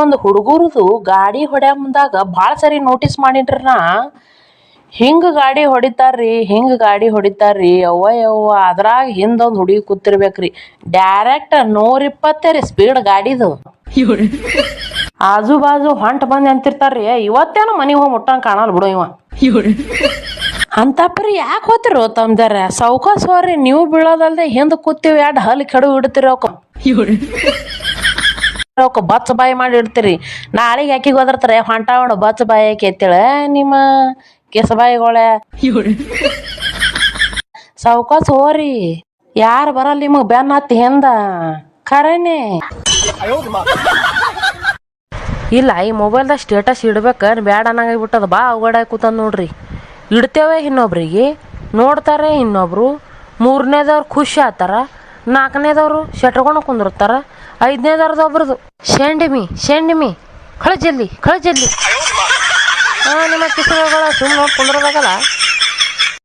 ಒಂದು ಹುಡುಗರದು ಗಾಡಿ ಹೊಡ್ಯಾ ಮುಂದಾಗ ಭಾಳ ಸರಿ ನೋಟಿಸ್ ಮಾಡಿನ್ರಿ ನಾ. ಹಿಂಗ ಗಾಡಿ ಹೊಡಿತಾರ್ರಿ ಯವ್ವ ಅದ್ರಾಗ ಹಿಂದೊಂದು ಹುಡುಗಿ ಕೂತಿರ್ಬೇಕ್ರಿ. ಡೈರೆಕ್ಟ್ 120 ರೀ ಸ್ಪೀಡ್ ಗಾಡಿದು. ಆಜು ಬಾಜು ಹೊಂಟ ಬಂದ್ ಅಂತಿರ್ತಾರ್ರಿ, ಇವತ್ತೇನ ಮನಿ ಹೋಗಿ ಮುಟ್ಟಂಗ್ ಕಾಣಲ್ ಬಿಡು ಇವ ಅಂತಪ್ರಿ. ಯಾಕೆ ಹೋತಿರೋ ತಮ್ದಾರ ಸೌಕಾಸ್ ಹೋರಿ, ನೀವು ಬೀಳೋದಲ್ದೆ ಹಿಂದ್ ಕೂತಿವಿ ಎರಡು ಹಲ್ ಕೆಡು ಇಡ್ತಿರಿ ಅವಕ್ಕ ಬಚ್ಚ ಬಾಯಿ ಮಾಡಿ ಇಡ್ತೀರಿ. ನಾಳೆಗೆ ಅಕ್ಕಿಗೆ ಹೋದಿರ್ತಾರೆ ಹೊಂಟ ಮಾಡು ಬಚ್ಚ ಬಾಯಿ ಹಾಕಿ ಎತ್ತೇಳ ನಿಮ್ಮ ಕೆಸಬಾಯಿಗೊಳೆ. ಸೌಕಾಸ್ ಹೋರಿ, ಯಾರು ಬರಲ್ಲ ನಿಮಗ್ ಬೆನ್ನ ಹತ್ತಿ ಹಿಂದ ಖರೇನೆ ಇಲ್ಲ. ಈ ಮೊಬೈಲ್ದಾಗ ಸ್ಟೇಟಸ್ ಇಡ್ಬೇಕ ಬ್ಯಾಡ ಅನ್ನಂಗಾಗ್ಬಿಟ್ಟದ. ಬಾ ಅವಗಡ ಕೂತಂದ್ ನೋಡ್ರಿ. ಇಡ್ತೇವೆ ಇನ್ನೊಬ್ರಿಗೆ, ನೋಡ್ತಾರೆ ಇನ್ನೊಬ್ರು, ಮೂರನೇದವ್ರು ಖುಷಿ ಆತಾರ, ನಾಲ್ಕನೇದವ್ರು ಶೆಟ್ಕೊಂಡು ಕುಂದಿರ್ತಾರ, ಐದನೇದವ್ರದ್ದು ಒಬ್ರದು ಶೆಂಡಿಮಿ ಕಳ ಜಲ್ದಿ ನಿಮ್ಮ ಕಿಸಗಳ ಸುಮ್ಮನೆ ಕುಂದ್ರದಾಗಲ್ಲ.